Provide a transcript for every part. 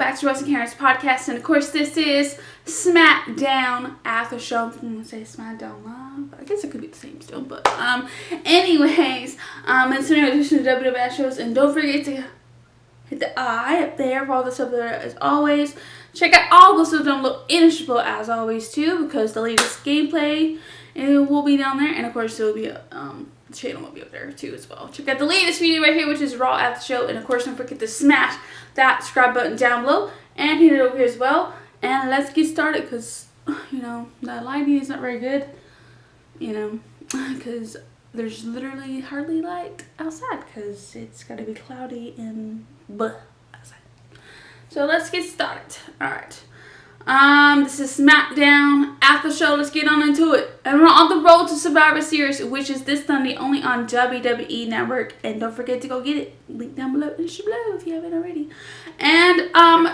back to WhatKarenLoves podcast, and of course this is SmackDown Aftershow. I'm going to say SmackDown Live. I guess it could be the same still, but anyways, it's an edition of WWE Aftershows, and don't forget to hit the I up there for all the stuff there as always. Check out all the stuff down below in the show as always too, because the latest gameplay will be down there, and of course it will be the channel will be up there too as well. Check out the latest video right here, which is Raw After Show, and of course don't forget to smash that subscribe button down below and hit it over here as well. And let's get started, because you know the lighting is not very good, you know, because there's literally hardly light outside because it's got to be cloudy and outside. So let's get started. All right. This is SmackDown After Show. Let's get on into it. And we're on the road to Survivor Series, which is this Sunday only on WWE Network. And don't forget to go get it. Link down below in the below if you haven't already. And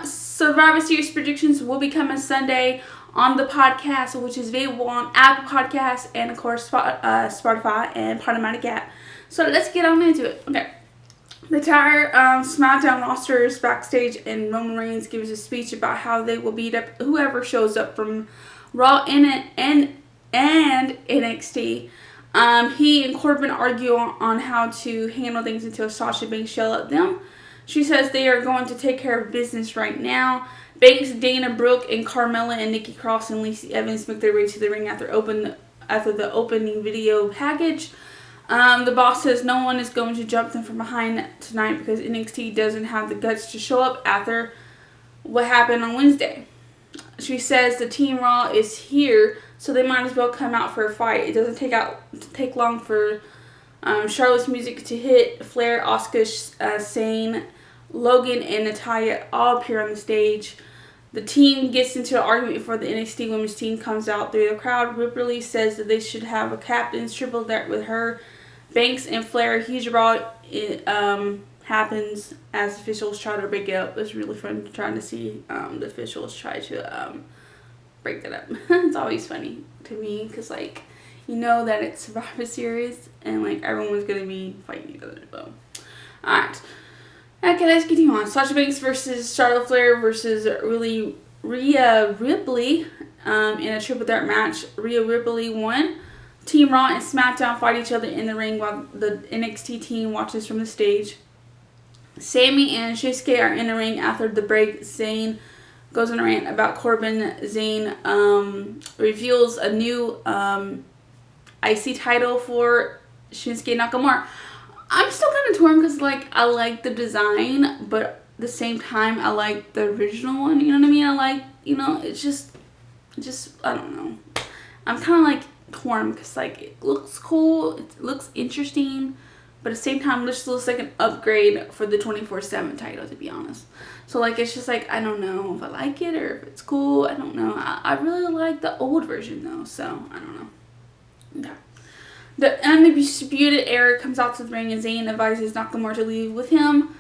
Survivor Series predictions will be coming Sunday on the podcast, which is available on Apple Podcasts and of course Spotify and PodOmatic app. So let's get on into it. Okay. The entire SmackDown roster is backstage, and Roman Reigns gives a speech about how they will beat up whoever shows up from Raw and NXT. He and Corbin argue on how to handle things until Sasha Banks yell at them. She says they are going to take care of business right now. Banks, Dana Brooke, and Carmella and Nikki Cross and Lacey Evans make their way to the ring after the opening video package. The boss says no one is going to jump them from behind tonight because NXT doesn't have the guts to show up after what happened on Wednesday. She says the Team Raw is here, so they might as well come out for a fight. It doesn't take long for Charlotte's music to hit. Flair, Asuka, Sane, Logan, and Natalya all appear on the stage. The team gets into an argument before the NXT Women's Team comes out through the crowd. Ripley says that they should have a captain's triple threat with her, Banks, and Flair. Huge brawl happens as officials try to break it up. It's really fun trying to see the officials try to break that up. It's always funny to me because, like, you know that it's Survivor Series and, like, everyone's going to be fighting each other. So, alright. Okay, let's continue on. Sasha Banks versus Charlotte Flair versus Rhea Ripley in a triple threat match. Rhea Ripley won. Team Raw and SmackDown fight each other in the ring while the NXT team watches from the stage. Sami and Shinsuke are in the ring after the break. Zayn goes on a rant about Corbin. Zayn reveals a new IC title for Shinsuke Nakamura. I'm still kind of torn because, like, I like the design, but at the same time, I like the original one. You know what I mean? I like, you know, it's just I don't know. I'm kind of, like, torn because, like, it looks cool. It looks interesting, but at the same time, it just looks like an upgrade for the 24/7 title, to be honest. So, like, it's just, like, I don't know if I like it or if it's cool. I don't know. I really like the old version, though, so I don't know. Okay. The Undisputed Era comes out to the ring and Zayn advises Nakamura to leave with him.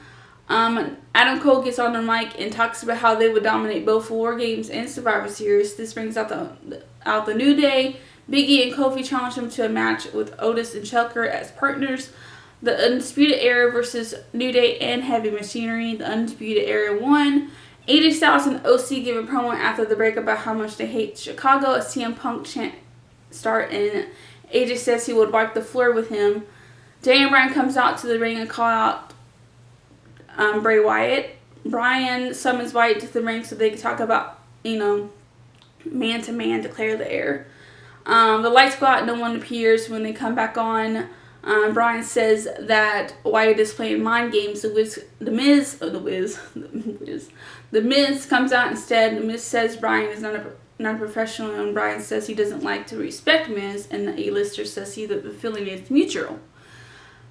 Adam Cole gets on the mic and talks about how they would dominate both War Games and Survivor Series. This brings out the New Day. Big E and Kofi challenge him to a match with Otis and Shelker as partners. The Undisputed Era versus New Day and Heavy Machinery. The Undisputed Era won. AJ Styles and OC give a promo after the break about how much they hate Chicago. A CM Punk chant start, and AJ says he would wipe the floor with him. Daniel Bryan comes out to the ring and call out Bray Wyatt. Bryan summons Wyatt to the ring so they can talk about, you know, man-to-man declare the air. The lights go out, no one appears. When they come back on, Bryan says that Wyatt is playing mind games. The Miz comes out instead. The Miz says Bryan is not a professional, and Bryan says he doesn't like to respect Miz, and the A-lister says the feeling is mutual.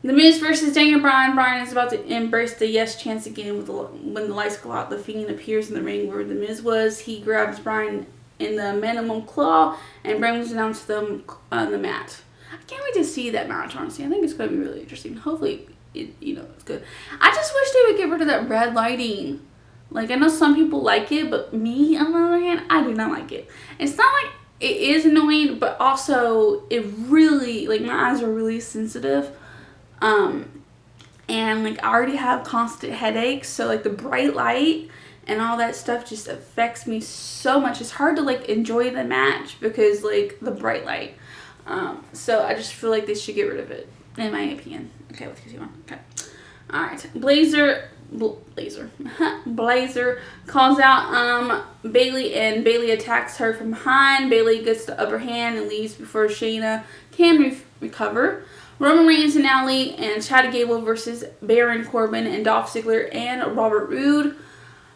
The Miz versus Daniel Bryan. Bryan is about to embrace the yes chance again when the lights go out. The Fiend appears in the ring where the Miz was. He grabs Bryan in the minimum claw and brings him down to the mat. I can't wait to see that match, honestly. I think it's going to be really interesting. Hopefully, it's good. I just wish they would get rid of that red lighting. Like, I know some people like it, but me, on the other hand, I do not like it. It's not like it is annoying, but also it really, like, my eyes are really sensitive. And, like, I already have constant headaches, so, like, the bright light and all that stuff just affects me so much. It's hard to like enjoy the match because like the bright light. So I just feel like they should get rid of it, in my opinion. Okay, let's continue on. Okay. Alright. Blazer calls out Bayley, and Bayley attacks her from behind. Bayley gets the upper hand and leaves before Shayna can recover. Roman Reigns and Ali and Chad Gable versus Baron Corbin and Dolph Ziggler and Robert Roode.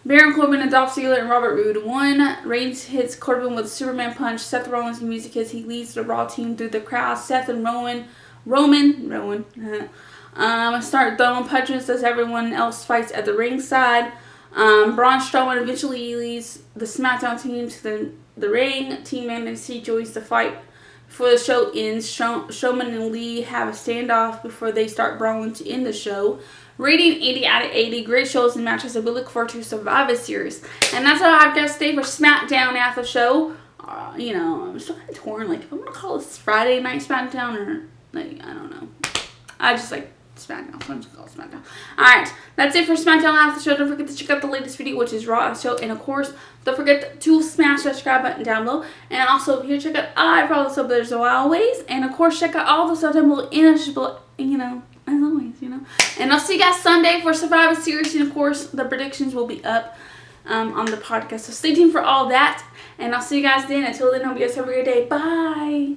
Baron Corbin and Dolph Ziggler and Robert Roode won. Reigns hits Corbin with a Superman punch. Seth Rollins' music hits. He leads the Raw team through the crowd. Seth and Rowan start throwing punches as everyone else fights at the ringside. Braun Strowman eventually leads the SmackDown team to the ring. Team NXT joins the fight before the show ends. Strowman and Lee have a standoff before they start brawling to end the show. Rating 80 out of 80. Great shows and matches, and we look forward to Survivor Series. And that's all I have to say for SmackDown After Show. You know, I'm still kind of torn. Like, if I'm going to call this Friday Night SmackDown or, like, I don't know. I just like SmackDown, so I'm just call it SmackDown. Alright, that's it for SmackDown After Show. Don't forget to check out the latest video, which is Raw After Show. And of course, don't forget to smash that subscribe button down below. And also, if you check out I follow sub as always. And of course, check out all the stuff down below you know, as always, you know. And I'll see you guys Sunday for Survivor Series. And of course, the predictions will be up on the podcast. So stay tuned for all that. And I'll see you guys then. Until then, hope you guys have a great day. Bye.